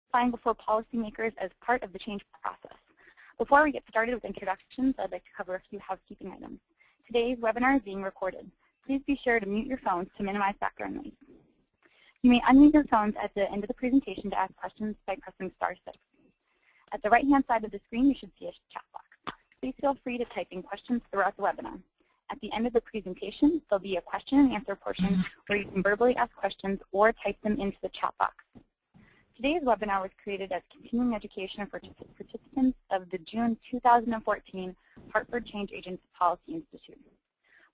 testifying before policymakers as part of the change process. Before we get started with introductions, I'd like to cover a few housekeeping items. Today's webinar is being recorded. Please be sure to mute your phones to minimize background noise. You may unmute your phones at the end of the presentation to ask questions by pressing *6. At the right-hand side of the screen, you should see a chat box. Please feel free to type in questions throughout the webinar. At the end of the presentation, there'll be a question and answer portion where you can verbally ask questions or type them into the chat box. Today's webinar was created as continuing education for participants of the June 2014 Hartford Change Agents Policy Institute.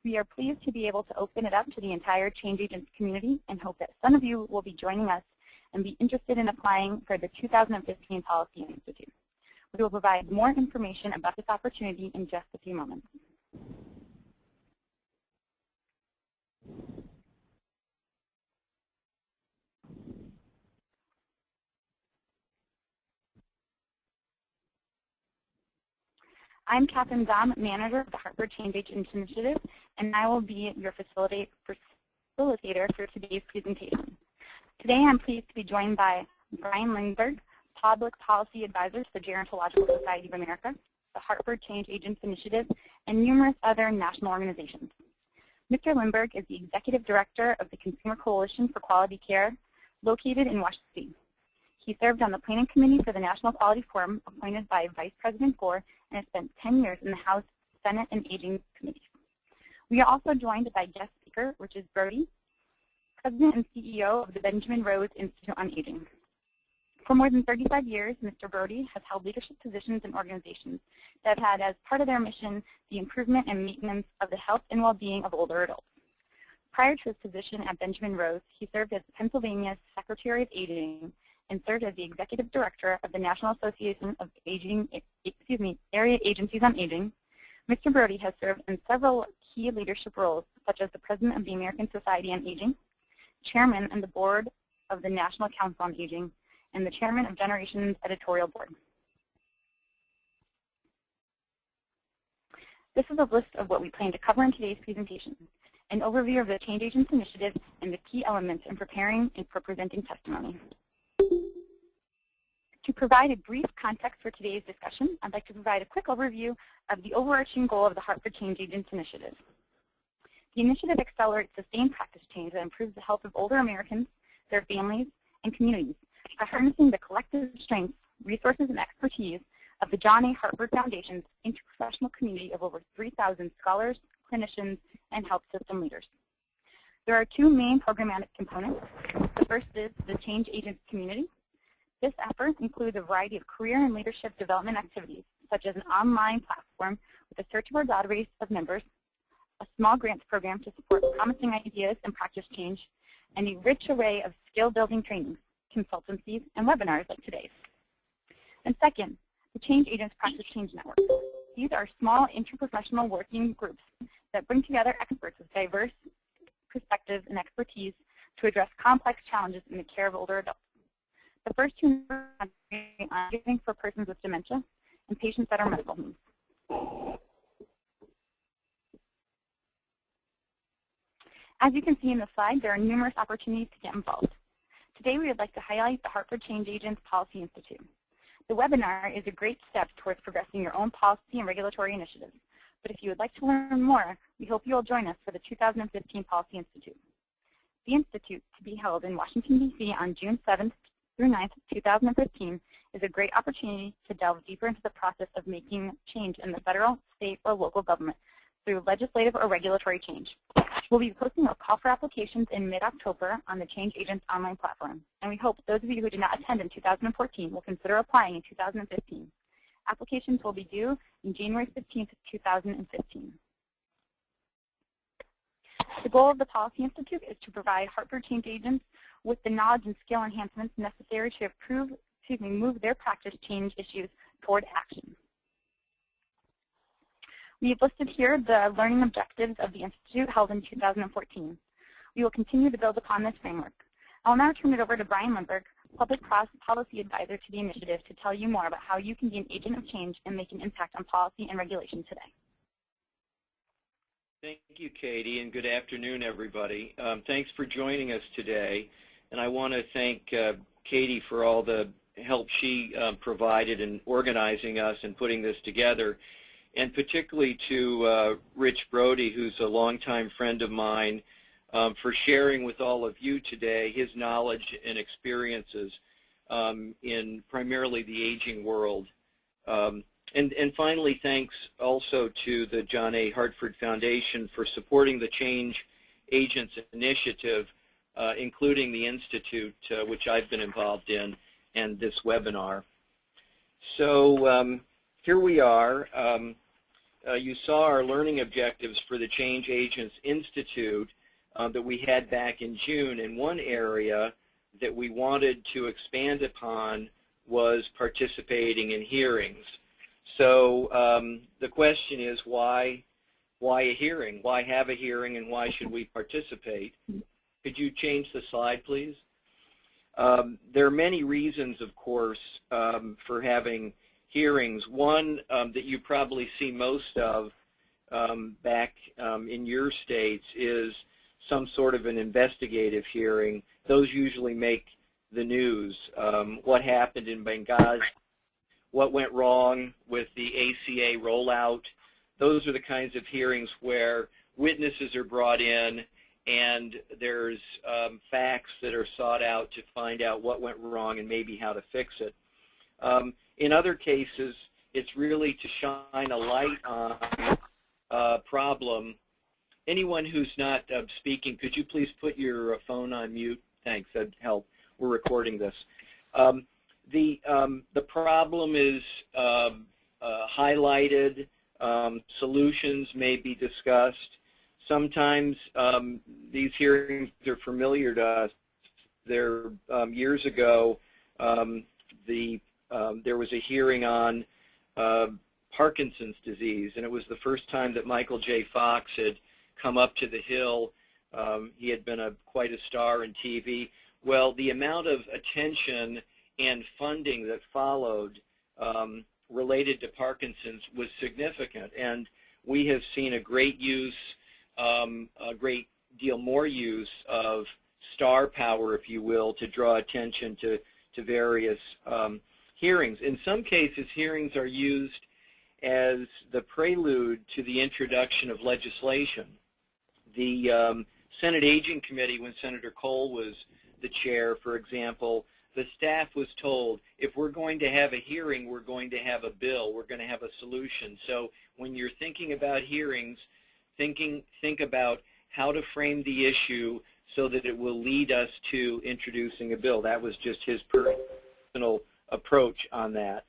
We are pleased to be able to open it up to the entire Change Agents community and hope that some of you will be joining us and be interested in applying for the 2015 Policy Institute. We will provide more information about this opportunity in just a few moments. I'm Catherine Zahm, manager of the Hartford Change AGEnts Initiative, and I will be your facilitator for today's presentation. Today I'm pleased to be joined by Brian Lindberg, Public Policy Advisor to the Gerontological Society of America, the Hartford Change AGEnts Initiative, and numerous other national organizations. Mr. Lindberg is the Executive Director of the Consumer Coalition for Quality Care, located in Washington, D.C. He served on the Planning Committee for the National Quality Forum, appointed by Vice President Gore, and has spent 10 years in the House, Senate, and Aging Committees. We are also joined by guest speaker, Richard Browdie, President and CEO of the Benjamin Rose Institute on Aging. For more than 35 years, Mr. Browdie has held leadership positions in organizations that have had as part of their mission the improvement and maintenance of the health and well-being of older adults. Prior to his position at Benjamin Rose, he served as Pennsylvania's Secretary of Aging and served as the Executive Director of the National Association of Area Agencies on Aging. Mr. Browdie has served in several key leadership roles, such as the President of the American Society on Aging, Chairman of the Board of the National Council on Aging, and the Chairman of Generations Editorial Board. This is a list of what we plan to cover in today's presentation: an overview of the Change Agents Initiative and the key elements in preparing and for presenting testimony. To provide a brief context for today's discussion, I'd like to provide a quick overview of the overarching goal of the Hartford Change Agents Initiative. The initiative accelerates sustained practice change that improves the health of older Americans, their families, and communities by harnessing the collective strengths, resources, and expertise of the John A. Hartford Foundation's interprofessional community of over 3,000 scholars, clinicians, and health system leaders. There are two main programmatic components. The first is the Change Agents community. This effort includes a variety of career and leadership development activities, such as an online platform with a searchable database of members, a small grants program to support promising ideas and practice change, and a rich array of skill-building trainings, consultancies, and webinars like today's. And second, the Change Agents Practice Change Network. These are small interprofessional working groups that bring together experts with diverse perspectives and expertise to address complex challenges in the care of older adults. The first two are on giving for persons with dementia and patients that are medical needs. As you can see in the slide, there are numerous opportunities to get involved. Today, we would like to highlight the Hartford Change Agents Policy Institute. The webinar is a great step towards progressing your own policy and regulatory initiatives. But if you would like to learn more, we hope you will join us for the 2015 Policy Institute. The Institute, to be held in Washington, D.C. on June 7th through 9th, 2015, is a great opportunity to delve deeper into the process of making change in the federal, state, or local government through legislative or regulatory change. We'll be posting a call for applications in mid-October on the Change Agents online platform, and we hope those of you who did not attend in 2014 will consider applying in 2015. Applications will be due on January 15th, 2015. The goal of the Policy Institute is to provide Hartford Change Agents with the knowledge and skill enhancements necessary to move their practice change issues toward action. We have listed here the learning objectives of the Institute held in 2014. We will continue to build upon this framework. I'll now turn it over to Brian Lindberg, Public Policy Advisor to the initiative, to tell you more about how you can be an agent of change and make an impact on policy and regulation today. Thank you, Katie, and good afternoon, everybody. Thanks for joining us today. And I want to thank Katie for all the help she provided in organizing us and putting this together, and particularly to Rich Browdie, who's a longtime friend of mine, for sharing with all of you today his knowledge and experiences in primarily the aging world. And finally, thanks also to the John A. Hartford Foundation for supporting the Change Agents Initiative, including the Institute, which I've been involved in, and this webinar. So here we are. You saw our learning objectives for the Change Agents Institute that we had back in June, and one area that we wanted to expand upon was participating in hearings. So the question is, why a hearing? Why have a hearing, and why should we participate? Could you change the slide, please? There are many reasons, of course, for having hearings. One that you probably see most of back in your states is some sort of an investigative hearing. Those usually make the news. What happened in Benghazi, what went wrong with the ACA rollout. Those are the kinds of hearings where witnesses are brought in and there's facts that are sought out to find out what went wrong and maybe how to fix it. In other cases, it's really to shine a light on a problem. Anyone who's not speaking, could you please put your phone on mute? Thanks, that'd help. We're recording this. The problem is highlighted. Solutions may be discussed. Sometimes these hearings are familiar to us. There, years ago, there was a hearing on Parkinson's disease, and it was the first time that Michael J. Fox had come up to the Hill. He had been quite a star in TV. Well, the amount of attention and funding that followed related to Parkinson's was significant, and we have seen a great use, a great deal more use of star power, if you will, to draw attention to various hearings. In some cases, hearings are used as the prelude to the introduction of legislation. The Senate Aging Committee, when Senator Cole was the chair, for example, the staff was told, if we're going to have a hearing, we're going to have a bill, we're going to have a solution. So when you're thinking about hearings, think about how to frame the issue so that it will lead us to introducing a bill. That was just his personal approach on that.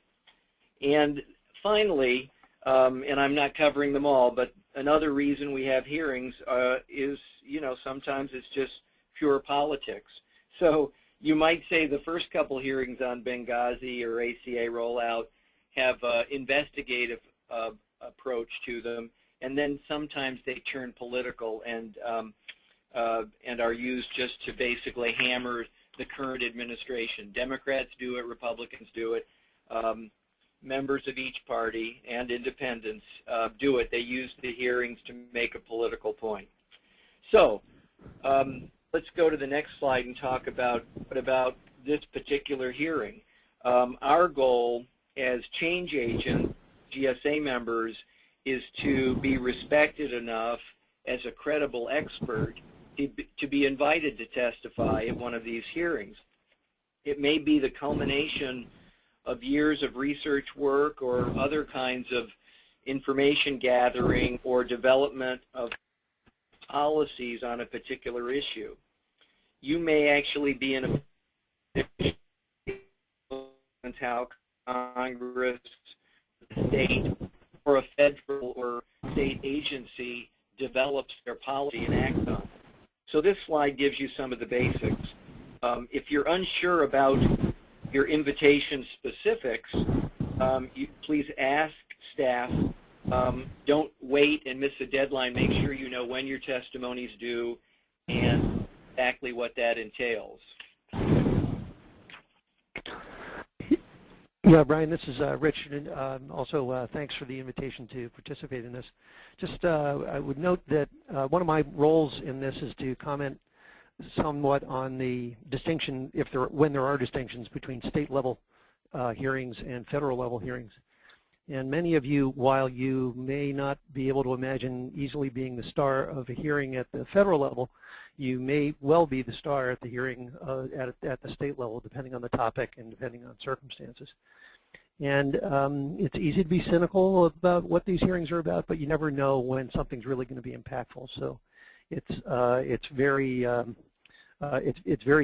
And finally, and I'm not covering them all, but another reason we have hearings is, sometimes it's just pure politics. So you might say the first couple hearings on Benghazi or ACA rollout have an investigative approach to them, and then sometimes they turn political and are used just to basically hammer the current administration. Democrats do it, Republicans do it, members of each party and independents do it. They use the hearings to make a political point. So let's go to the next slide and talk about this particular hearing. Our goal as change agents, GSA members, is to be respected enough as a credible expert to be invited to testify at one of these hearings. It may be the culmination of years of research work or other kinds of information gathering or development of policies on a particular issue. You may actually be in a how Congress, the state, or a federal or state agency develops their policy and acts on it. So this slide gives you some of the basics. If you're unsure about your invitation specifics, please ask staff. Don't wait and miss a deadline. Make sure you know when your testimony is due and exactly what that entails. Yeah, Brian, this is Rich, and also thanks for the invitation to participate in this. Just I would note that one of my roles in this is to comment somewhat on the distinction, when there are distinctions between state level hearings and federal level hearings. And many of you, while you may not be able to imagine easily being the star of a hearing at the federal level, you may well be the star at the hearing at the state level, depending on the topic and depending on circumstances. And it's easy to be cynical about what these hearings are about, but you never know when something's really going to be impactful. So it's very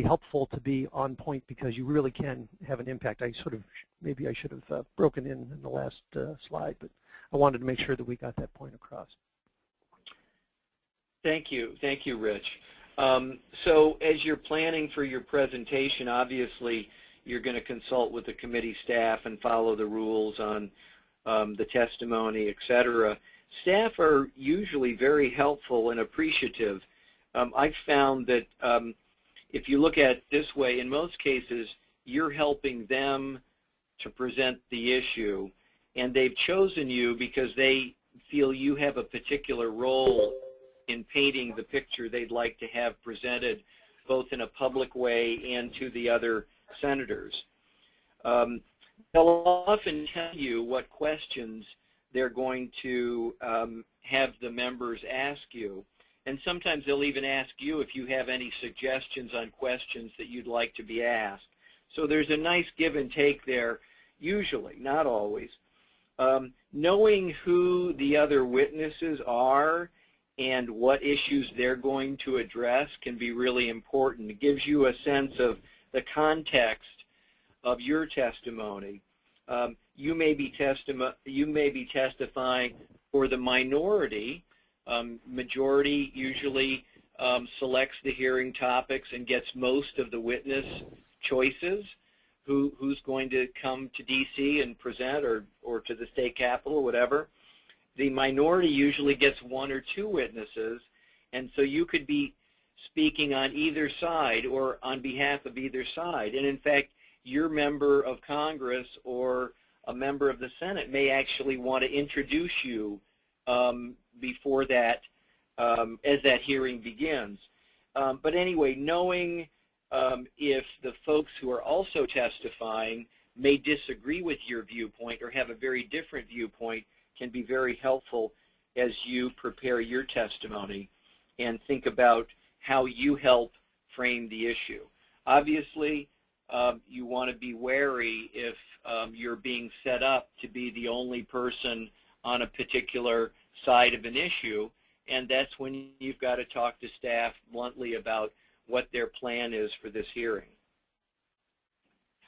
helpful to be on point because you really can have an impact. Maybe I should have broken in the last slide, but I wanted to make sure that we got that point across. Thank you, Rich. So as you're planning for your presentation, obviously you're going to consult with the committee staff and follow the rules on the testimony, etc. Staff are usually very helpful and appreciative. I've found that if you look at it this way, in most cases, you're helping them to present the issue, and they've chosen you because they feel you have a particular role in painting the picture they'd like to have presented, both in a public way and to the other senators. They'll often tell you what questions they're going to have the members ask you. And sometimes they'll even ask you if you have any suggestions on questions that you'd like to be asked. So there's a nice give and take there, usually, not always. Knowing who the other witnesses are and what issues they're going to address can be really important. It gives you a sense of the context of your testimony. You may be testifying for the minority. Majority usually selects the hearing topics and gets most of the witness choices. Who's going to come to D.C. and present, or to the state capitol, whatever. The minority usually gets one or two witnesses, and so you could be speaking on either side or on behalf of either side. And in fact, your member of Congress or a member of the Senate may actually want to introduce you before that, as that hearing begins. But anyway, knowing if the folks who are also testifying may disagree with your viewpoint or have a very different viewpoint can be very helpful as you prepare your testimony and think about how you help frame the issue. Obviously, you want to be wary if you're being set up to be the only person on a particular side of an issue, and that's when you've got to talk to staff bluntly about what their plan is for this hearing.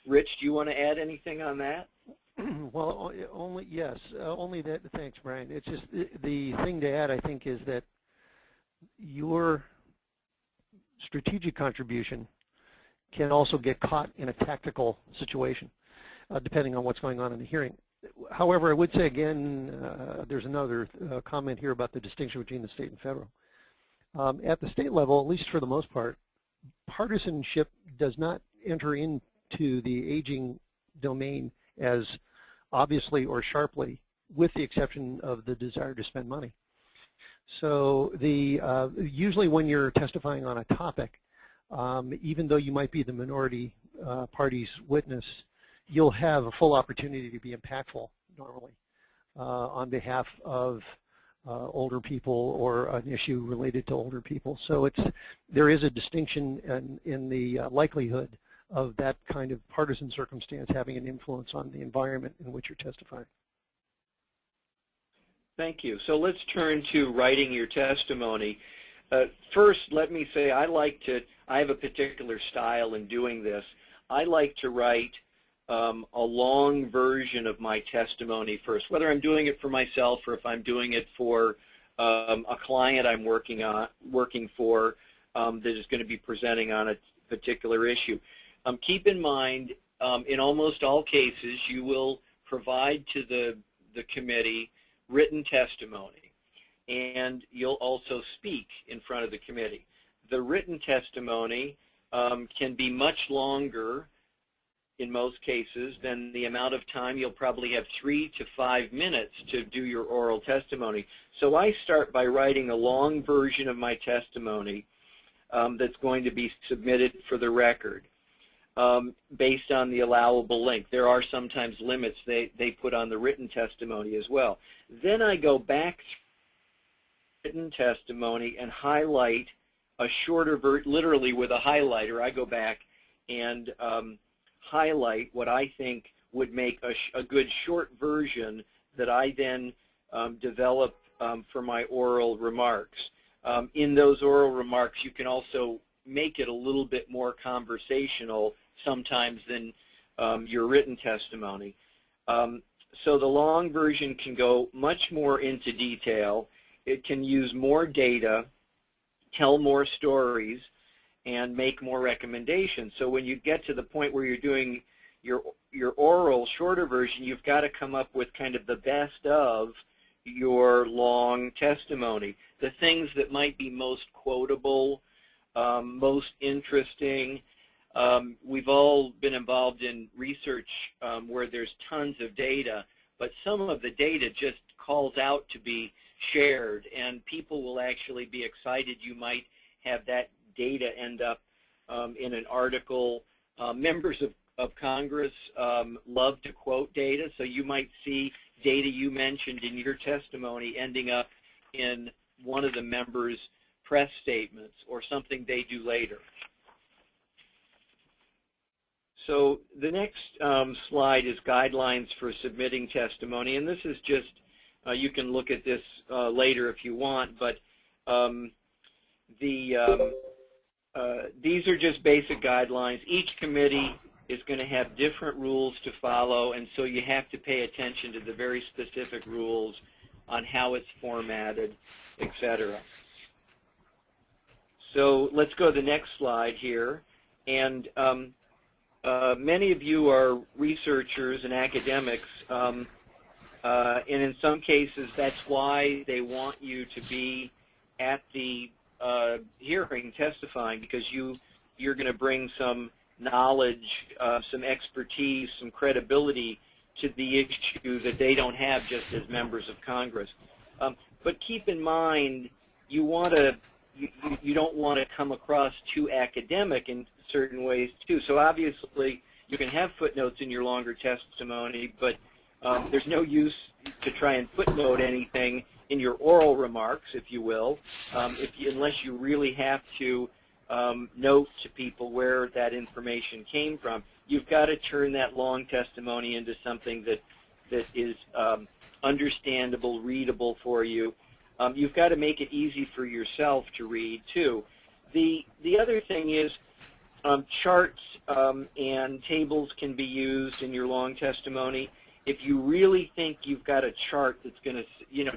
Rich, do you want to add anything on that? Well, only that. Thanks, Brian. It's just the thing to add, I think, is that your strategic contribution can also get caught in a tactical situation, depending on what's going on in the hearing. However, I would say again, there's another comment here about the distinction between the state and federal. At the state level, at least for the most part, partisanship does not enter into the aging domain as obviously or sharply, with the exception of the desire to spend money. So usually when you're testifying on a topic, even though you might be the minority party's witness, you'll have a full opportunity to be impactful normally on behalf of older people or an issue related to older people. So there is a distinction in the likelihood of that kind of partisan circumstance having an influence on the environment in which you're testifying. Thank you. So let's turn to writing your testimony. First, let me say I have a particular style in doing this. I like to write a long version of my testimony first, whether I'm doing it for myself or if I'm doing it for a client I'm working for that is going to be presenting on a particular issue. Keep in mind, in almost all cases, you will provide to the committee written testimony, and you'll also speak in front of the committee. The written testimony can be much longer in most cases than the amount of time. You'll probably have 3 to 5 minutes to do your oral testimony. So I start by writing a long version of my testimony that's going to be submitted for the record. based on the allowable length. There are sometimes limits they put on the written testimony as well. Then I go back to written testimony and highlight a shorter version, literally with a highlighter. I go back and highlight what I think would make a good short version that I then develop for my oral remarks. In those oral remarks, you can also make it a little bit more conversational sometimes than your written testimony. So the long version can go much more into detail. It can use more data, tell more stories, and make more recommendations. So when you get to the point where you're doing your oral shorter version, you've got to come up with kind of the best of your long testimony. The things that might be most quotable, most interesting. We've all been involved in research where there's tons of data, but some of the data just calls out to be shared, and people will actually be excited. You might have that data end up in an article. Members of Congress love to quote data, so you might see data you mentioned in your testimony ending up in one of the members' press statements or something they do later. So the next slide is guidelines for submitting testimony, and this is just, you can look at this later if you want, but these are just basic guidelines. Each committee is going to have different rules to follow, and so you have to pay attention to the very specific rules on how it's formatted, etc. So let's go to the next slide here. And many of you are researchers and academics, and in some cases that's why they want you to be at the hearing testifying, because you're going to bring some knowledge, some expertise, some credibility to the issue that they don't have just as members of Congress. But keep in mind, you don't want to come across too academic in certain ways too. So obviously you can have footnotes in your longer testimony, but there's no use to try and footnote anything in your oral remarks, if you will, unless you really have to note to people where that information came from. You've got to turn that long testimony into something that is understandable, readable for you. You've got to make it easy for yourself to read too. The other thing is charts and tables can be used in your long testimony. If you really think you've got a chart that's going to,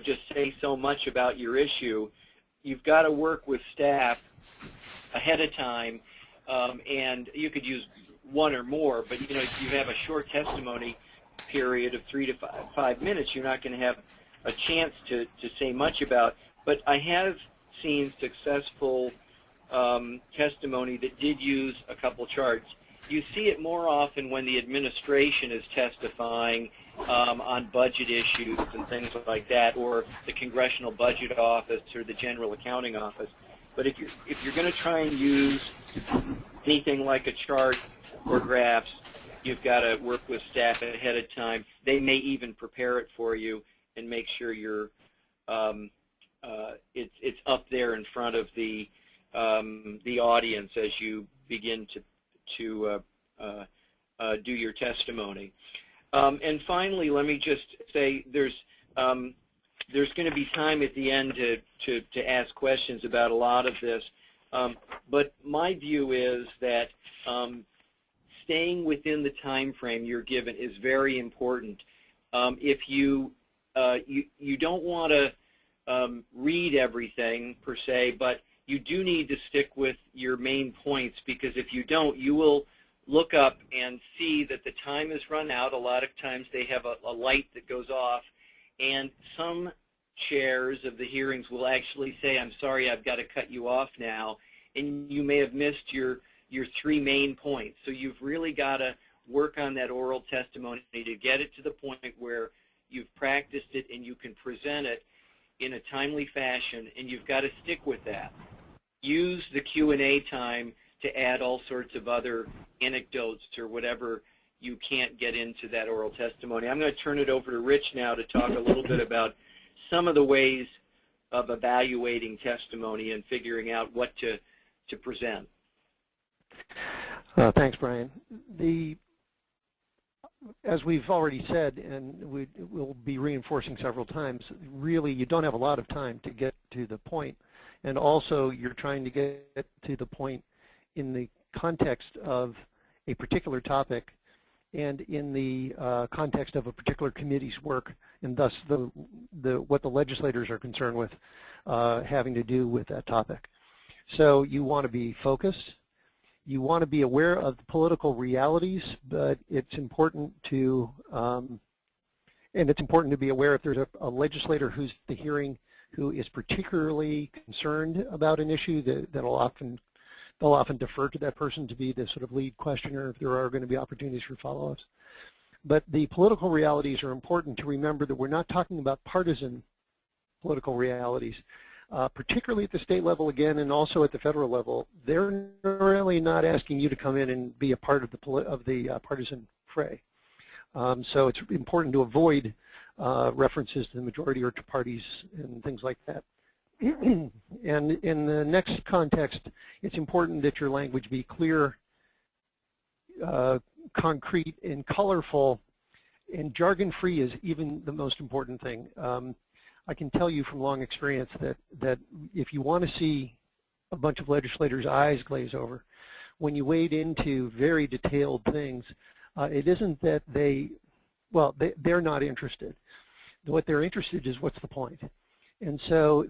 just say so much about your issue, you've got to work with staff ahead of time, and you could use one or more, but if you have a short testimony period of 3 to 5 minutes, you're not going to have a chance to say much about. But I have seen successful testimony that did use a couple charts. You see it more often when the administration is testifying on budget issues and things like that, or the Congressional Budget Office or the General Accounting Office. But if you're going to try and use anything like a chart or graphs, you've got to work with staff ahead of time. They may even prepare it for you and make sure you're it's up there in front of the audience as you begin to do your testimony. And finally, let me just say there's going to be time at the end to ask questions about a lot of this. But my view is that staying within the time frame you're given is very important. If you don't want to read everything per se, but you do need to stick with your main points, because if you don't, you will look up and see that the time has run out. A lot of times they have a light that goes off, and some chairs of the hearings will actually say, "I'm sorry, I've got to cut you off now," and you may have missed your 3 main points. So you've really got to work on that oral testimony to get it to the point where you've practiced it and you can present it in a timely fashion, and you've got to stick with that. Use the Q&A time to add all sorts of other anecdotes or whatever you can't get into that oral testimony. I'm going to turn it over to Rich now to talk a little bit about some of the ways of evaluating testimony and figuring out what to present. Thanks, Brian. As we've already said, and we'll be reinforcing several times, really you don't have a lot of time to get to the point, and also you're trying to get to the point in the context of a particular topic and in the context of a particular committee's work, and thus what the legislators are concerned with having to do with that topic. So you want to be focused. You want to be aware of the political realities, but it's important to, be aware if there's a legislator who's at the hearing who is particularly concerned about an issue, they'll often defer to that person to be the sort of lead questioner if there are going to be opportunities for follow-ups. But the political realities are important to remember that we're not talking about partisan political realities. Particularly at the state level again, and also at the federal level, they're really not asking you to come in and be a part of the partisan fray. So it's important to avoid references to the majority or to parties and things like that. And in the next context, it's important that your language be clear, concrete, and colorful, and jargon-free is even the most important thing. I can tell you from long experience that if you want to see a bunch of legislators' eyes glaze over, when you wade into very detailed things, it isn't that they're not interested. What they're interested is what's the point. And so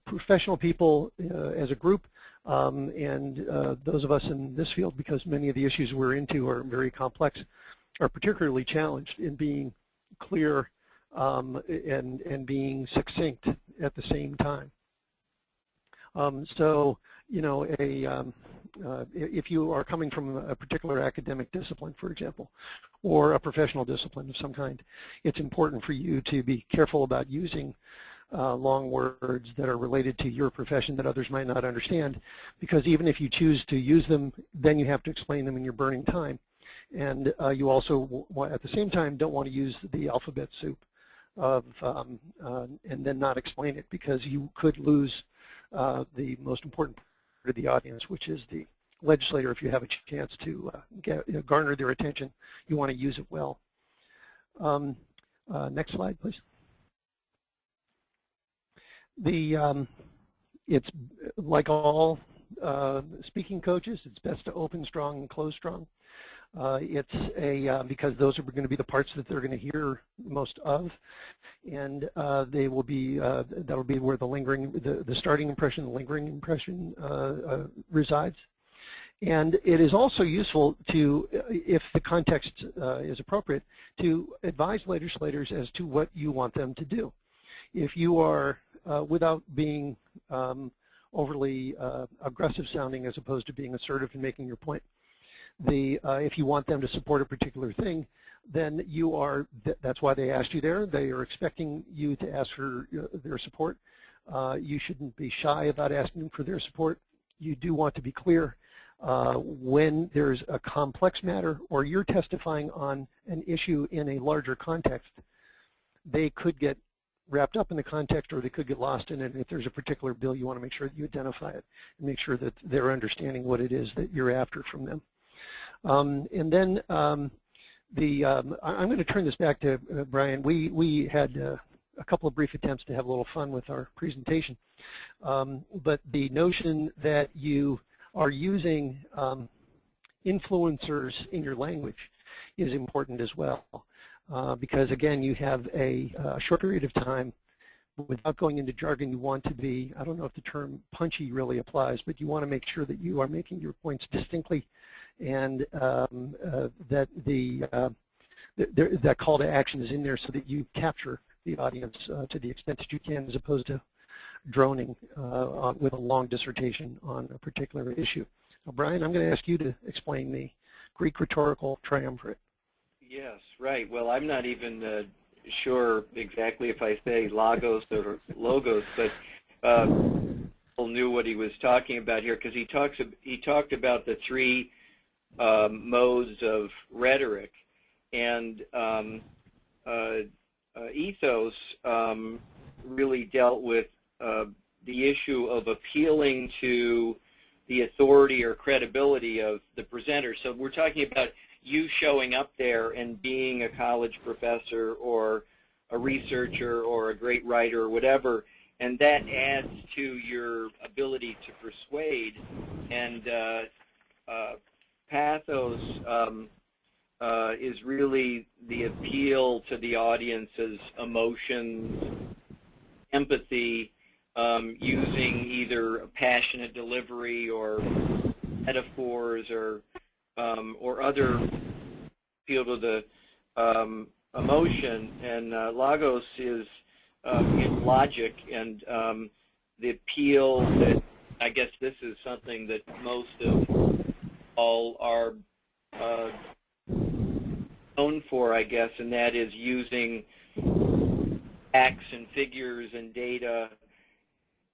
professional people as a group and those of us in this field, because many of the issues we're into are very complex, are particularly challenged in being clear and being succinct at the same time. So, you know, if you are coming from a particular academic discipline, for example, or a professional discipline of some kind, it's important for you to be careful about using long words that are related to your profession that others might not understand, because even if you choose to use them, then you have to explain them and you're burning time. And you also, at the same time, don't want to use the alphabet soup and then not explain it, because you could lose the most important part of the audience, which is the legislator. If you have a chance to garner their attention, you want to use it well. Next slide, please. It's like all speaking coaches, it's best to open strong and close strong. Because those are going to be the parts that they're going to hear most of, and they will be that'll be where the starting impression, the lingering impression resides. And it is also useful to, if the context is appropriate, to advise legislators as to what you want them to do. If you are, without being overly aggressive sounding as opposed to being assertive and making your point, if you want them to support a particular thing, then that's why they asked you there. They are expecting you to ask for their support. You shouldn't be shy about asking them for their support. You do want to be clear when there's a complex matter or you're testifying on an issue in a larger context. They could get wrapped up in the context, or they could get lost in it. And if there's a particular bill, you want to make sure that you identify it and make sure that they're understanding what it is that you're after from them. And then I'm going to turn this back to Brian. We had a couple of brief attempts to have a little fun with our presentation, but the notion that you are using influencers in your language is important as well, because again, you have a short period of time. Without going into jargon, you want to be, I don't know if the term punchy really applies, but you want to make sure that you are making your points distinctly, and that that call to action is in there so that you capture the audience to the extent that you can, as opposed to droning with a long dissertation on a particular issue. Now, Brian, I'm going to ask you to explain the Greek rhetorical triumvirate. Yes, right. Well, I'm not even sure exactly if I say logos or logos, but people knew what he was talking about here, because he talked about the three modes of rhetoric. And ethos really dealt with the issue of appealing to the authority or credibility of the presenter. So we're talking about you showing up there and being a college professor or a researcher or a great writer or whatever, and that adds to your ability to persuade. And pathos is really the appeal to the audience's emotions, empathy, using either a passionate delivery or metaphors or other appeal to the emotion. And logos is in logic, and the appeal that, I guess this is something that most of all are known for, I guess, and that is using facts and figures and data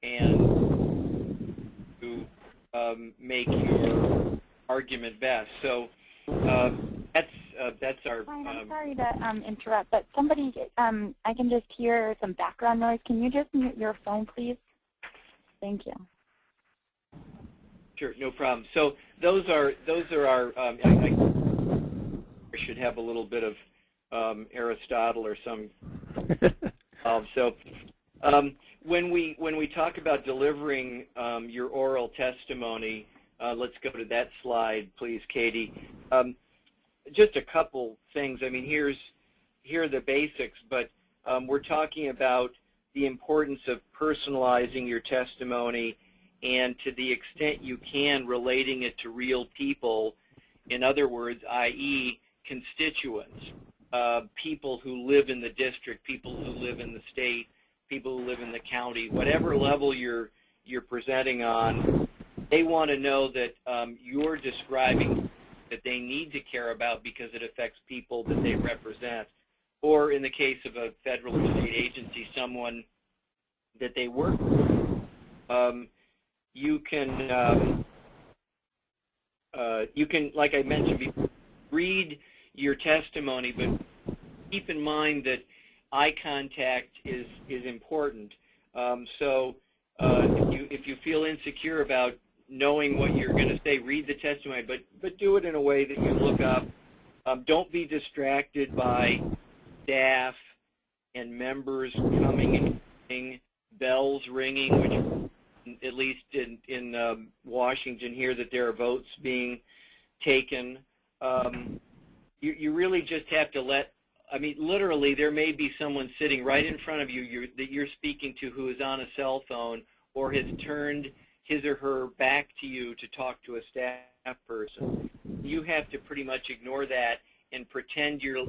and to make your argument best. So that's our. Brian, I'm sorry to interrupt, but somebody, I can just hear some background noise. Can you just mute your phone, please? Thank you. Sure, no problem. So those are our. I should have a little bit of Aristotle or some. So when we talk about delivering your oral testimony, let's go to that slide, please, Katie. Just a couple things. I mean, here are the basics, but we're talking about the importance of personalizing your testimony, and to the extent you can, relating it to real people. In other words, i.e., constituents, people who live in the district, people who live in the state, people who live in the county, whatever level you're presenting on. They want to know that you're describing that they need to care about because it affects people that they represent, or in the case of a federal or state agency, someone that they work with. You can, like I mentioned before, read your testimony, but keep in mind that eye contact is important. So if you feel insecure about knowing what you're going to say, read the testimony, but do it in a way that you look up. Don't be distracted by staff and members coming and going, bells ringing, which at least in Washington here, that there are votes being taken. You really just have to let, I mean, literally there may be someone sitting right in front of you that you're speaking to who is on a cell phone or has turned his or her back to you to talk to a staff person. You have to pretty much ignore that and pretend you're,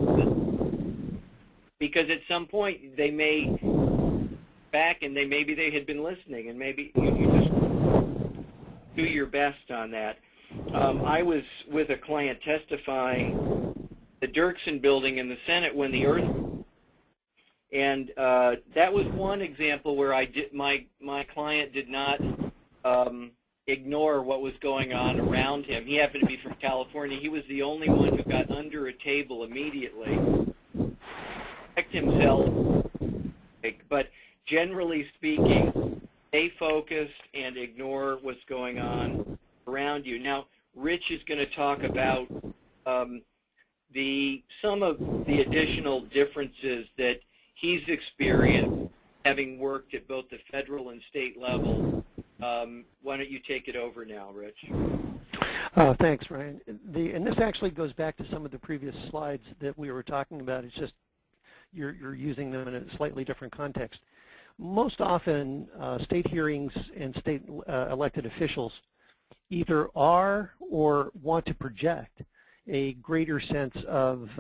because at some point they may back and maybe they had been listening, and maybe you just do your best on that. I was with a client testifying the Dirksen building in the Senate when the earth, and that was one example where my client did not ignore what was going on around him. He happened to be from California. He was the only one who got under a table immediately, protect himself. But generally speaking, stay focused and ignore what's going on around you. Now, Rich is going to talk about some of the additional differences that he's experienced having worked at both the federal and state level. Why don't you take it over now, Rich? Thanks, Ryan. And this actually goes back to some of the previous slides that we were talking about. It's just you're using them in a slightly different context. Most often, state hearings and state elected officials either are or want to project a greater sense of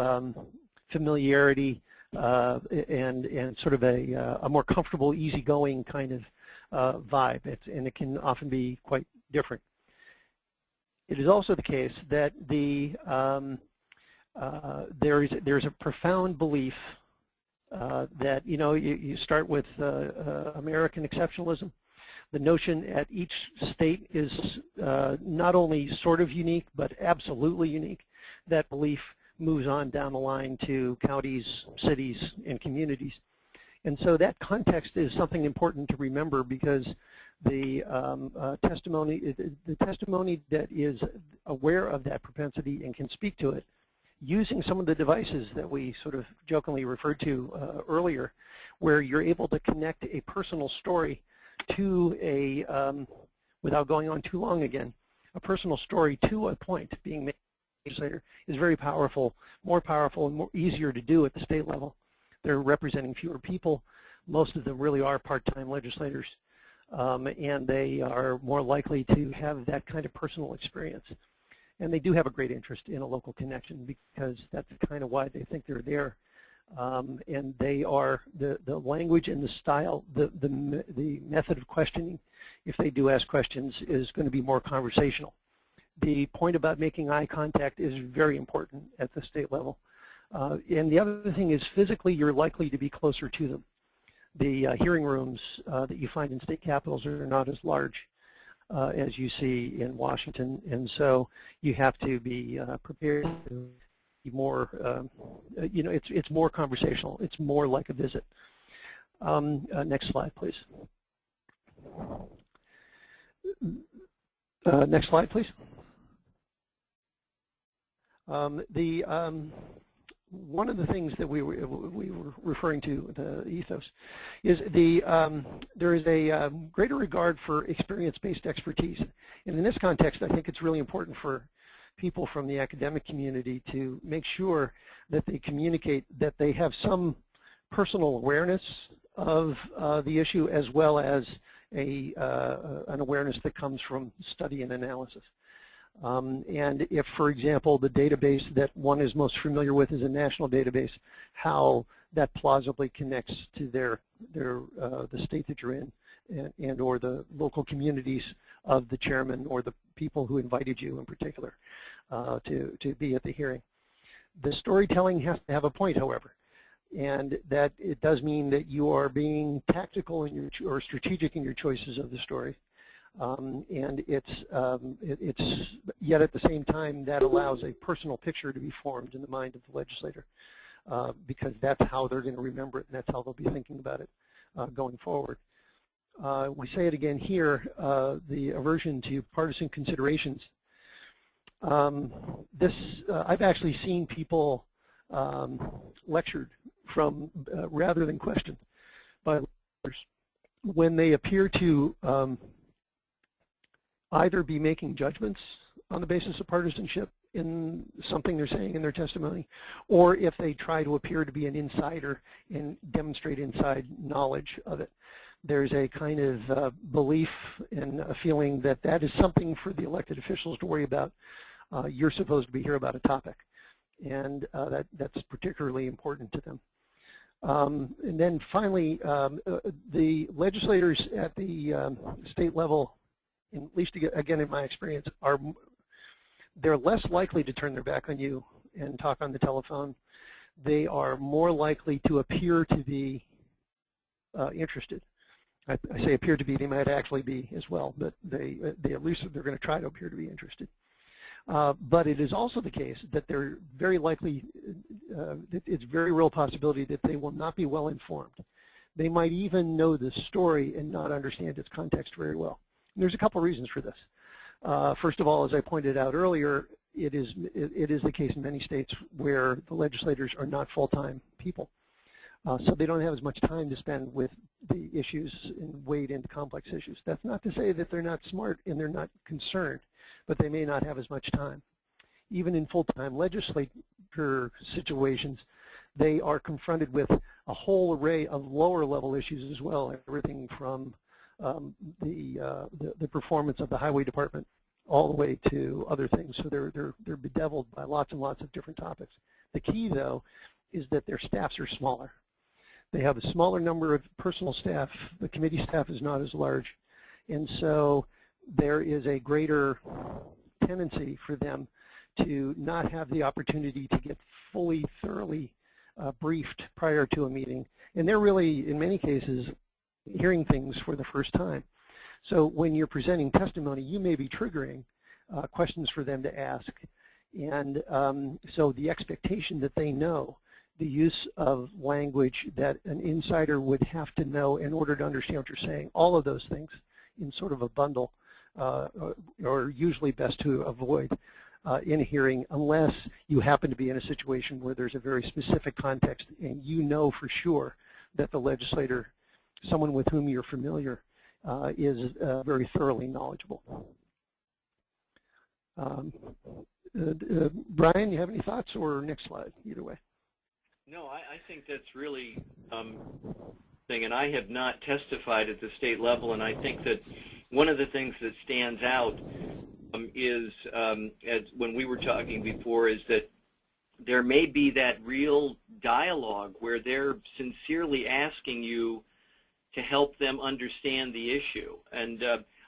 familiarity and sort of a more comfortable, easygoing kind of vibe, and it can often be quite different. It is also the case that there's a profound belief that, you know, you start with American exceptionalism, The notion at each state is not only sort of unique, but absolutely unique. That belief moves on down the line to counties, cities, and communities. And so that context is something important to remember, because the testimony that is aware of that propensity and can speak to it, using some of the devices that we sort of jokingly referred to earlier, where you're able to connect a personal story to a, without going on too long again, a personal story to a point being made legislator is very powerful, more powerful and more easier to do at the state level. They're representing fewer people. Most of them really are part-time legislators, and they are more likely to have that kind of personal experience. And they do have a great interest in a local connection, because that's kind of why they think they're there. And they are, the language and the style, the method of questioning, if they do ask questions, is going to be more conversational. The point about making eye contact is very important at the state level. And the other thing is, physically, you're likely to be closer to them. The hearing rooms that you find in state capitals are not as large as you see in Washington, and so you have to be prepared to be more, you know, it's more conversational. It's more like a visit. Next slide, please. Next slide, please. One of the things that we were referring to, the ethos, is there is a greater regard for experience-based expertise. And in this context, I think it's really important for people from the academic community to make sure that they communicate that they have some personal awareness of the issue, as well as an awareness that comes from study and analysis. And if, for example, the database that one is most familiar with is a national database, how that plausibly connects to the state that you're in, and or the local communities of the chairman or the people who invited you in particular to be at the hearing. The storytelling has to have a point, however, and that it does mean that you are being tactical in your, or strategic in your choices of the story. And it's yet at the same time that allows a personal picture to be formed in the mind of the legislator, because that's how they're going to remember it, and that's how they'll be thinking about it going forward. We say it again here, the aversion to partisan considerations. I've actually seen people lectured from, rather than questioned by legislators, when they appear to either be making judgments on the basis of partisanship in something they're saying in their testimony, or if they try to appear to be an insider and demonstrate inside knowledge of it. There's a kind of belief and a feeling that that is something for the elected officials to worry about. You're supposed to be here about a topic, and that's particularly important to them. And then finally, the legislators at the state level, at least again in my experience, they're less likely to turn their back on you and talk on the telephone. They are more likely to appear to be interested. I say appear to be, they might actually be as well, but they at least they're going to try to appear to be interested. But it is also the case that they're very likely, it's a very real possibility that they will not be well informed. They might even know the story and not understand its context very well. And there's a couple reasons for this. First of all, as I pointed out earlier, it is the case in many states where the legislators are not full-time people. So they don't have as much time to spend with the issues and wade into complex issues. That's not to say that they're not smart and they're not concerned, but they may not have as much time. Even in full-time legislature situations, they are confronted with a whole array of lower-level issues as well, everything from the performance of the highway department all the way to other things. So they're bedeviled by lots and lots of different topics. The key, though, is that their staffs are smaller. They have a smaller number of personal staff. The committee staff is not as large. And so there is a greater tendency for them to not have the opportunity to get fully, thoroughly briefed prior to a meeting. And they're really, in many cases, hearing things for the first time. So when you're presenting testimony, you may be triggering questions for them to ask. And so the expectation that they know the use of language that an insider would have to know in order to understand what you're saying, all of those things in sort of a bundle are usually best to avoid in a hearing, unless you happen to be in a situation where there's a very specific context and you know for sure that the legislator, someone with whom you're familiar, is very thoroughly knowledgeable. Brian, you have any thoughts, or next slide, either way? No, I think that's really thing, and I have not testified at the state level, and I think that one of the things that stands out is, as when we were talking before, is that there may be that real dialogue where they're sincerely asking you to help them understand the issue. And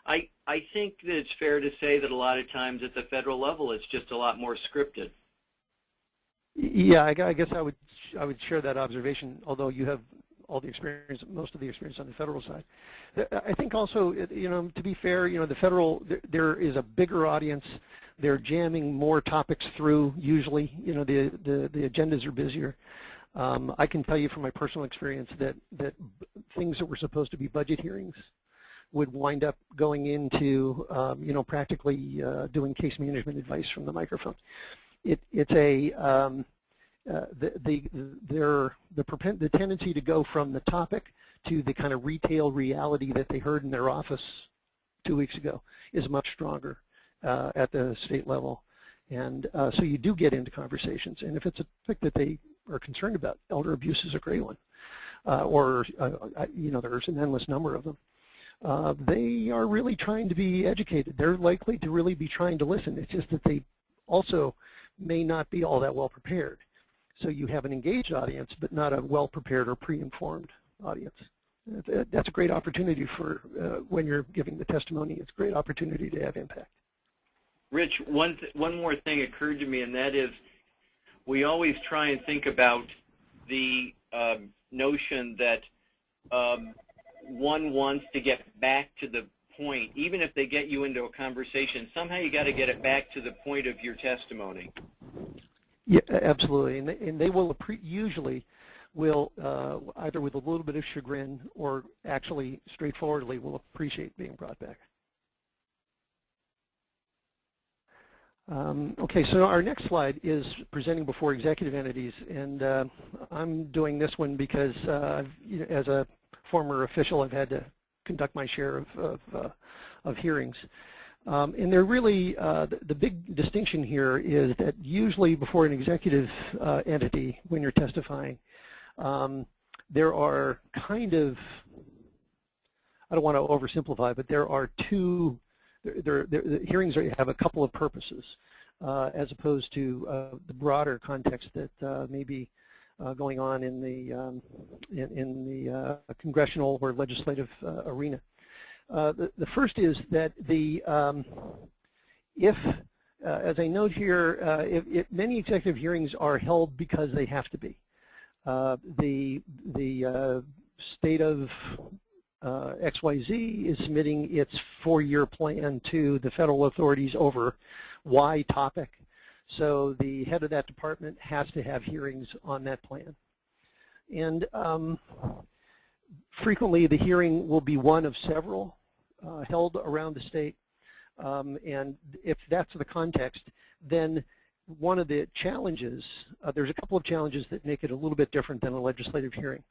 I think that it's fair to say that a lot of times at the federal level it's just a lot more scripted. Yeah, I guess I would share that observation, although you have all the experience, most of the experience on the federal side. I think also, you know, to be fair, you know, the federal, there is a bigger audience. They're jamming more topics through usually. You know, the agendas are busier. I can tell you from my personal experience that things that were supposed to be budget hearings would wind up going into, you know, practically doing case management advice from the microphone. It's a the tendency to go from the topic to the kind of retail reality that they heard in their office 2 weeks ago is much stronger at the state level, and so you do get into conversations. And if it's a topic that they are concerned about, elder abuse is a great one, or you know, there's an endless number of them. They are really trying to be educated. They're likely to really be trying to listen. It's just that they also may not be all that well prepared. So you have an engaged audience, but not a well-prepared or pre-informed audience. That's a great opportunity for when you're giving the testimony. It's a great opportunity to have impact. Rich, one more thing occurred to me, and that is we always try and think about the notion that one wants to get back to the point. Even if they get you into a conversation, somehow you got to get it back to the point of your testimony. Yeah, absolutely, and they will usually will either with a little bit of chagrin or actually straightforwardly will appreciate being brought back. Okay, so our next slide is presenting before executive entities, and I'm doing this one because you know, as a former official, I've had to conduct my share of hearings. And they're really, the big distinction here is that usually before an executive entity, when you're testifying, there are kind of, I don't want to oversimplify, but there are two, the hearings have a couple of purposes, as opposed to the broader context that may be going on in the congressional or legislative arena. The first is that as I note here, many executive hearings are held because they have to be. The state of XYZ is submitting its 4-year plan to the federal authorities over Y topic, so the head of that department has to have hearings on that plan. And frequently the hearing will be one of several held around the state, and if that's the context, then one of the challenges, there's a couple of challenges that make it a little bit different than a legislative hearing.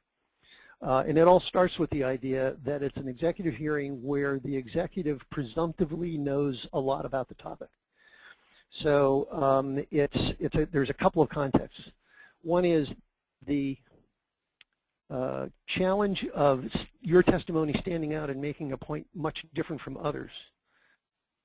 And it all starts with the idea that it's an executive hearing where the executive presumptively knows a lot about the topic. So there's a couple of contexts. One is the challenge of your testimony standing out and making a point much different from others,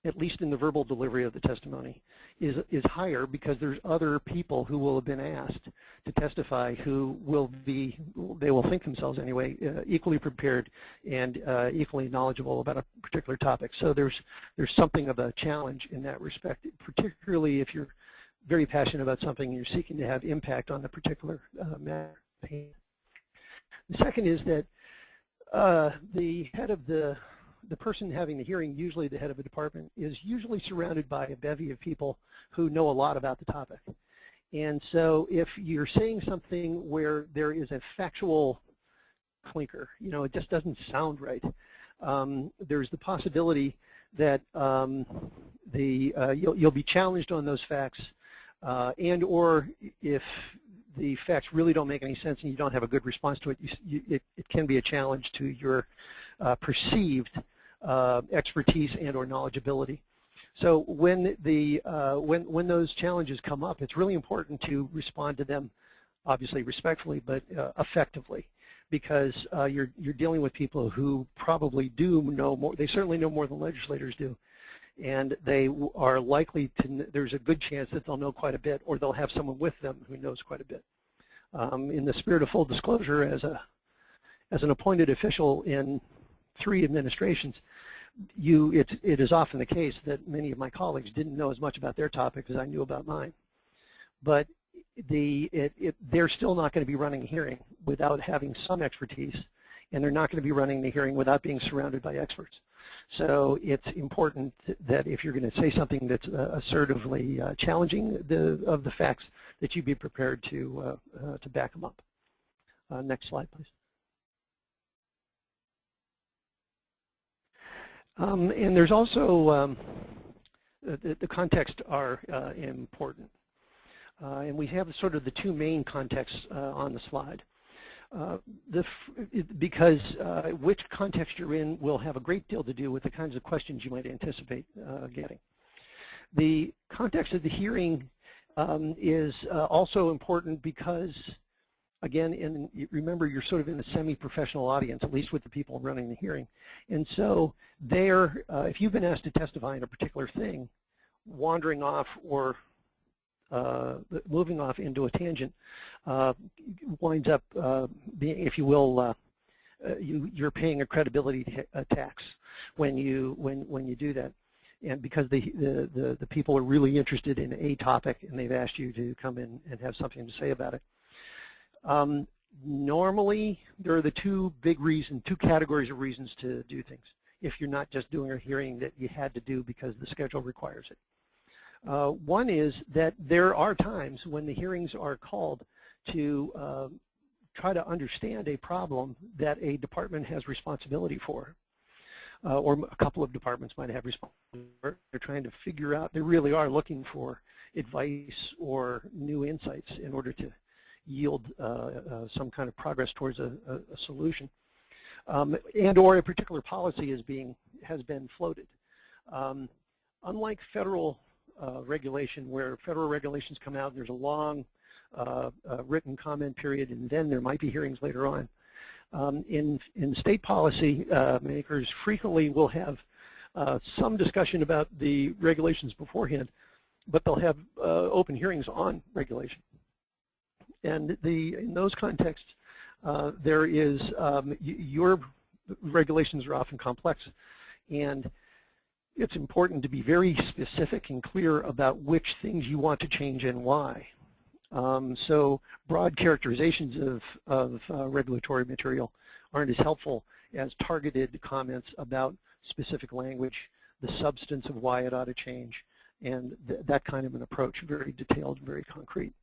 at least in the verbal delivery of the testimony, is higher because there's other people who will have been asked to testify who will be, they will think themselves anyway, equally prepared and equally knowledgeable about a particular topic. So there's something of a challenge in that respect, particularly if you're very passionate about something and you're seeking to have impact on a particular matter. The second is that the head of the the person having the hearing, usually the head of a department, is usually surrounded by a bevy of people who know a lot about the topic. And so if you're saying something where there is a factual clinker, it just doesn't sound right, there's the possibility that you'll be challenged on those facts, and or if the facts really don't make any sense and you don't have a good response to it, it can be a challenge to your perceived expertise and or knowledgeability. So when those challenges come up, it's really important to respond to them, obviously respectfully, but effectively, because you're dealing with people who probably do know more. They certainly know more than legislators do, and they are likely to. There's a good chance that they'll know quite a bit, or they'll have someone with them who knows quite a bit. In the spirit of full disclosure, as an appointed official in 3 administrations, it is often the case that many of my colleagues didn't know as much about their topic as I knew about mine. But they're still not going to be running a hearing without having some expertise, and they're not going to be running the hearing without being surrounded by experts. So it's important that if you're going to say something that's assertively challenging of the facts, that you be prepared to back them up. Next slide, please. And there's also the context are important. And we have sort of the 2 main contexts on the slide. Because which context you're in will have a great deal to do with the kinds of questions you might anticipate getting. The context of the hearing is also important because, again, remember you're sort of in a semi-professional audience, at least with the people running the hearing. And so if you've been asked to testify in a particular thing, wandering off or moving off into a tangent winds up being, if you will, you're paying a credibility tax when you do that, and because the people are really interested in a topic and they've asked you to come in and have something to say about it. Normally, there are the 2 categories of reasons to do things. If you're not just doing a hearing that you had to do because the schedule requires it. One is that there are times when the hearings are called to try to understand a problem that a department has responsibility for, or a couple of departments might have responsibility for. They're trying to figure out, they really are looking for advice or new insights in order to yield some kind of progress towards a solution, and or a particular policy has been floated. Unlike federal regulation, where federal regulations come out and there's a long written comment period and then there might be hearings later on. In state policy makers frequently will have some discussion about the regulations beforehand, but they'll have open hearings on regulation. And in those contexts, there is, your regulations are often complex, and it's important to be very specific and clear about which things you want to change and why. So broad characterizations of regulatory material aren't as helpful as targeted comments about specific language, the substance of why it ought to change, and that kind of an approach, very detailed, very concrete.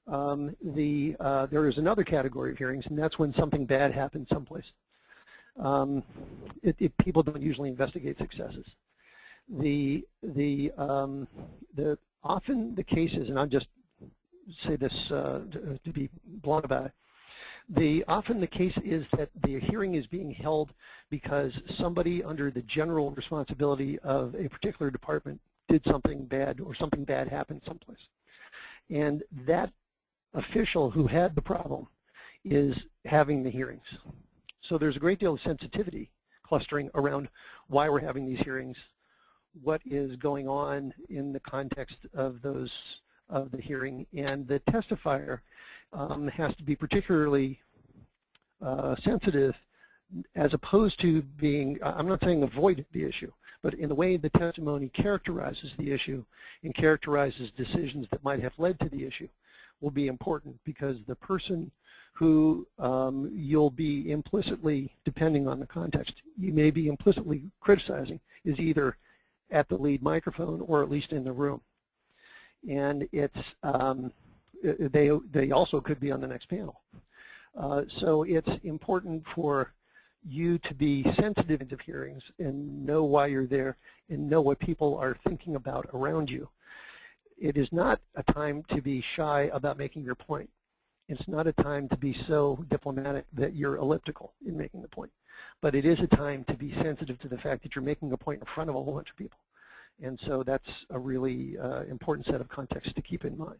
There is another category of hearings, and that's when something bad happens someplace. People don't usually investigate successes. Often the cases, and I'll just say this to be blunt about it, often the case is that the hearing is being held because somebody under the general responsibility of a particular department did something bad, or something bad happened someplace. And that official who had the problem is having the hearings. So there's a great deal of sensitivity clustering around why we're having these hearings, what is going on in the context of the hearing, and the testifier has to be particularly sensitive, as opposed to being, I'm not saying avoid the issue, but in the way the testimony characterizes the issue and characterizes decisions that might have led to the issue, will be important, because the person who you'll be implicitly, depending on the context, you may be implicitly criticizing is either at the lead microphone or at least in the room. And it's they also could be on the next panel. So it's important for you to be sensitive into hearings and know why you're there and know what people are thinking about around you. It is not a time to be shy about making your point. It's not a time to be so diplomatic that you're elliptical in making the point. But it is a time to be sensitive to the fact that you're making a point in front of a whole bunch of people. And so that's a really important set of contexts to keep in mind.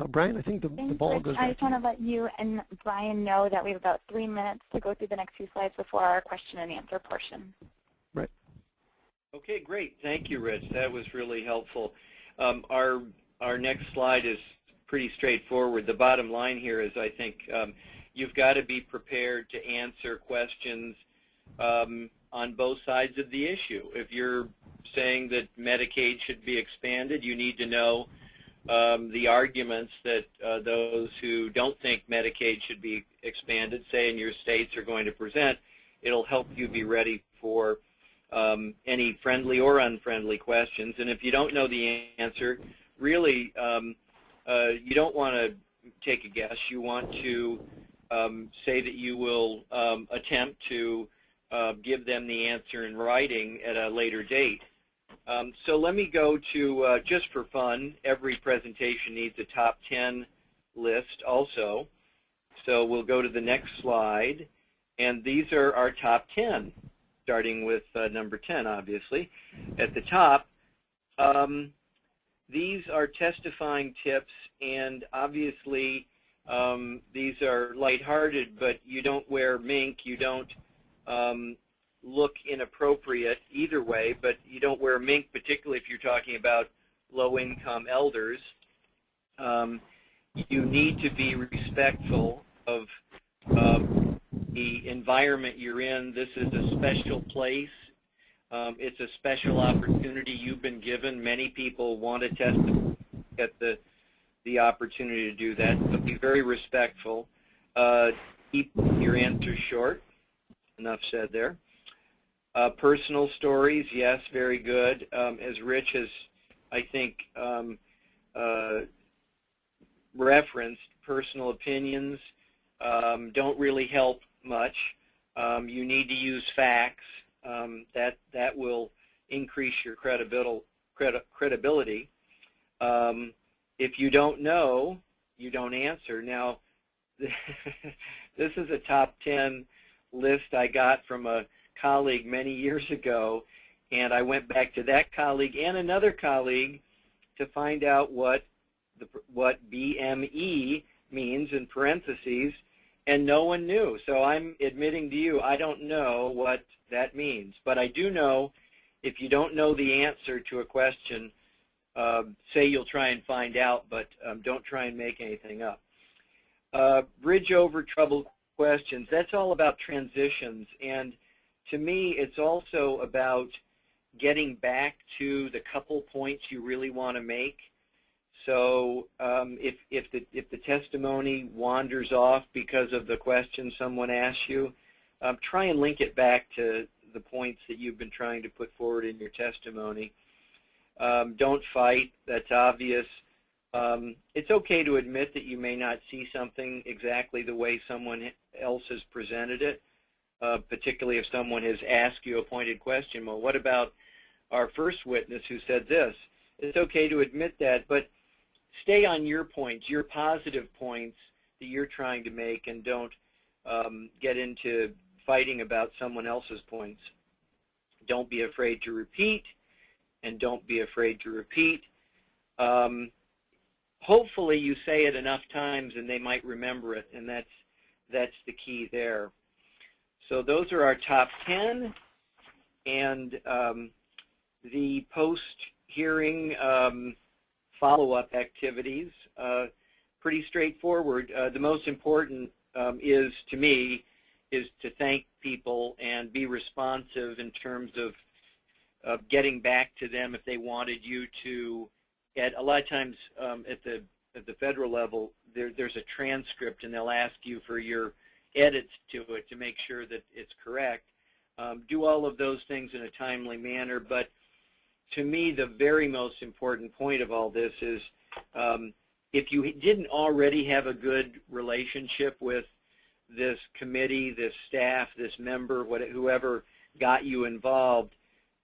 Brian, I think the ball goes back. I just want to let you and Brian know that we have about 3 minutes to go through the next few slides before our question and answer portion. Right. Okay, great. Thank you, Rich. That was really helpful. Our next slide is pretty straightforward. The bottom line here is, I think, you've got to be prepared to answer questions on both sides of the issue. If you're saying that Medicaid should be expanded, you need to know the arguments that those who don't think Medicaid should be expanded, say in your states, are going to present. It'll help you be ready for any friendly or unfriendly questions. And if you don't know the answer, really, you don't want to take a guess. You want to say that you will attempt to give them the answer in writing at a later date. So let me go to, just for fun, every presentation needs a top 10 list also. So we'll go to the next slide. And these are our top 10, starting with number 10, obviously. At the top, these are testifying tips, and obviously these are lighthearted, but you don't wear mink, you don't look inappropriate either way, but you don't wear mink, particularly if you're talking about low-income elders. You need to be respectful of the environment you're in. This is a special place. It's a special opportunity you've been given. Many people want to testify, get the opportunity to do that. So be very respectful. Keep your answers short. Enough said there. Personal stories, yes, very good. As Rich has, I think, referenced, personal opinions don't really help much. You need to use facts. That will increase your credibility. If you don't know, you don't answer. Now, this is a top 10 list I got from a colleague many years ago, and I went back to that colleague and another colleague to find out what BME means in parentheses, and no one knew. So I'm admitting to you, I don't know what that means. But I do know, if you don't know the answer to a question, say you'll try and find out, but don't try and make anything up. Bridge over troubled questions, that's all about transitions. And to me, it's also about getting back to the couple points you really want to make. So if the testimony wanders off because of the question someone asks you, try and link it back to the points that you've been trying to put forward in your testimony. Don't fight, that's obvious. It's okay to admit that you may not see something exactly the way someone else has presented it, particularly if someone has asked you a pointed question. Well, what about our first witness who said this? It's okay to admit that, but stay on your points, your positive points that you're trying to make, and don't get into fighting about someone else's points. Don't be afraid to repeat, and don't be afraid to repeat. Hopefully you say it enough times and they might remember it, and that's the key there. So those are our top 10, and the post-hearing follow-up activities, pretty straightforward. The most important is, to me, is to thank people and be responsive in terms of getting back to them if they wanted you to a lot of times at the federal level, there's a transcript, and they'll ask you for your edits to it to make sure that it's correct. Do all of those things in a timely manner. But to me, the very most important point of all this is if you didn't already have a good relationship with this committee, this staff, this member, whoever got you involved,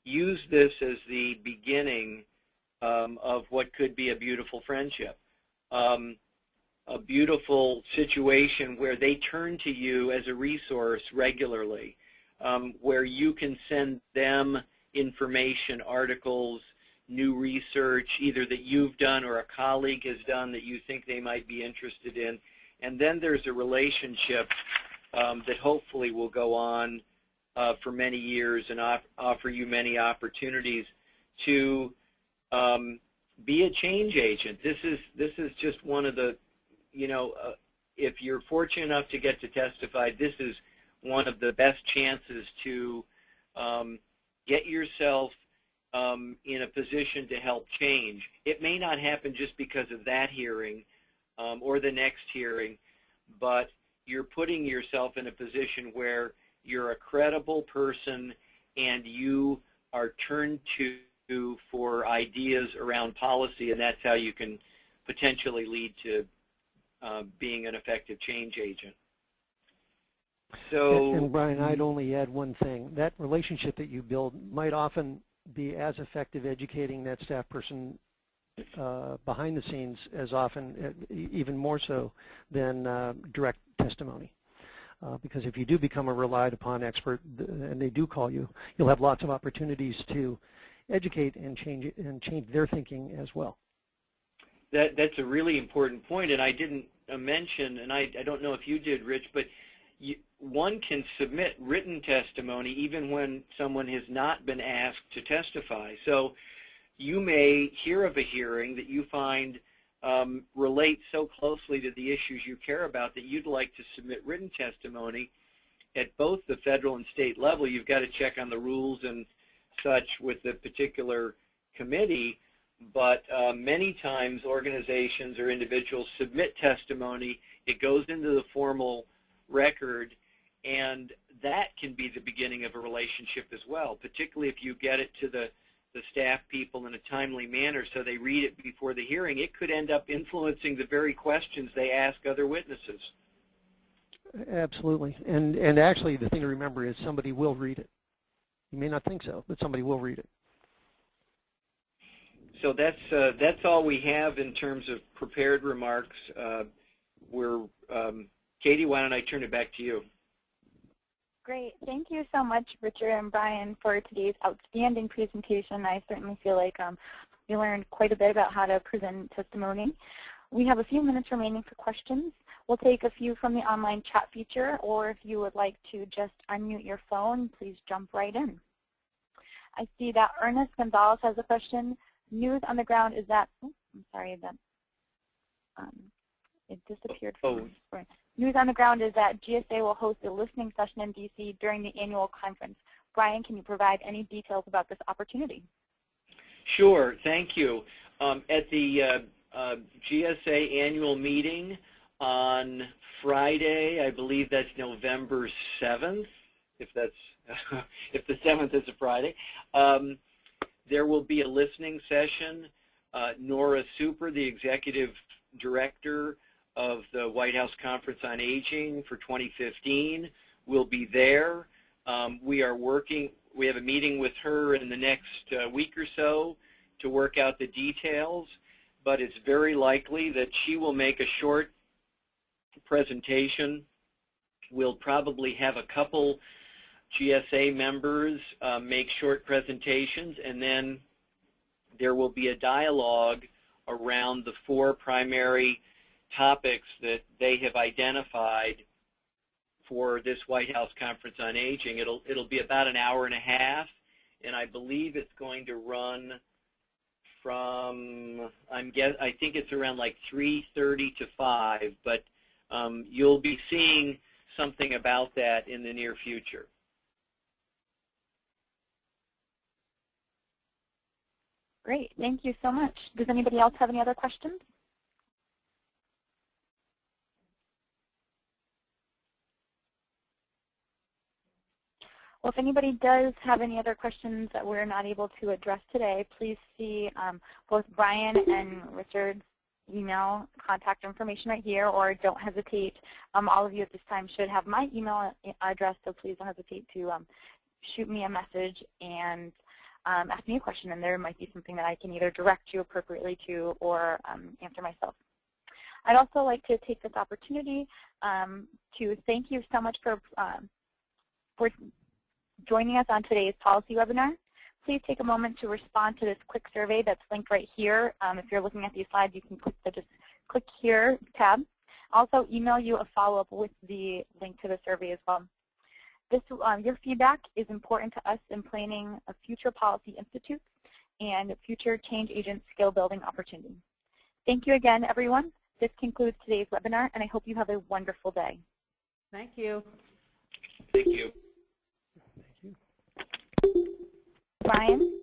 use this as the beginning of what could be a beautiful friendship, a beautiful situation where they turn to you as a resource regularly, where you can send them information, articles, new research, either that you've done or a colleague has done that you think they might be interested in. And then there's a relationship that hopefully will go on for many years and offer you many opportunities to be a change agent. This is just one of the, if you're fortunate enough to get to testify, this is one of the best chances to get yourself in a position to help change. It may not happen just because of that hearing or the next hearing, but you're putting yourself in a position where you're a credible person and you are turned to for ideas around policy, and that's how you can potentially lead to being an effective change agent. So, and Brian, I'd only add one thing. That relationship that you build might often be as effective educating that staff person behind the scenes as often, even more so, than direct testimony. Because if you do become a relied upon expert and they do call you, you'll have lots of opportunities to educate and change their thinking as well. That's a really important point, and I didn't mention, and I don't know if you did, Rich, but one can submit written testimony even when someone has not been asked to testify. So you may hear of a hearing that you find relates so closely to the issues you care about that you'd like to submit written testimony at both the federal and state level. You've got to check on the rules and such with the particular committee, but many times organizations or individuals submit testimony, it goes into the formal record, and that can be the beginning of a relationship as well, particularly if you get it to the staff people in a timely manner so they read it before the hearing. It could end up influencing the very questions they ask other witnesses. Absolutely. And actually the thing to remember is somebody will read it. You may not think so, but somebody will read it. So that's all we have in terms of prepared remarks. Katie, why don't I turn it back to you? Great. Thank you so much, Richard and Brian, for today's outstanding presentation. I certainly feel like we learned quite a bit about how to present testimony. We have a few minutes remaining for questions. We'll take a few from the online chat feature, or if you would like to just unmute your phone, please jump right in. I see that Ernest Gonzalez has a question. News on the ground is that, oh, I'm sorry, that it disappeared from me. News on the ground is that GSA will host a listening session in D.C. during the annual conference. Brian, can you provide any details about this opportunity? Sure, thank you. At the GSA annual meeting on Friday, I believe that's November 7th, if that's if the 7th is a Friday, there will be a listening session. Nora Super, the executive director of the White House Conference on Aging for 2015, will be there. We have a meeting with her in the next week or so to work out the details, but it's very likely that she will make a short presentation. We'll probably have a couple GSA members make short presentations, and then there will be a dialogue around the 4 primary topics that they have identified for this White House Conference on Aging. It'll be about an hour and a half, and I believe it's going to run from, I think it's around like 3:30 to 5, but you'll be seeing something about that in the near future. Great. Thank you so much. Does anybody else have any other questions? Well, if anybody does have any other questions that we're not able to address today, please see both Brian and Richard's email contact information right here, or don't hesitate. All of you at this time should have my email address, so please don't hesitate to shoot me a message and ask me a question, and there might be something that I can either direct you appropriately to or answer myself. I'd also like to take this opportunity to thank you so much for joining us on today's policy webinar. Please take a moment to respond to this quick survey that's linked right here. If you're looking at these slides, you can click the just click here tab. Also email you a follow-up with the link to the survey as well. This, your feedback is important to us in planning a future policy institutes and future change agent skill building opportunities. Thank you again, everyone. This concludes today's webinar, and I hope you have a wonderful day. Thank you. Thank you. Thank you. Brian?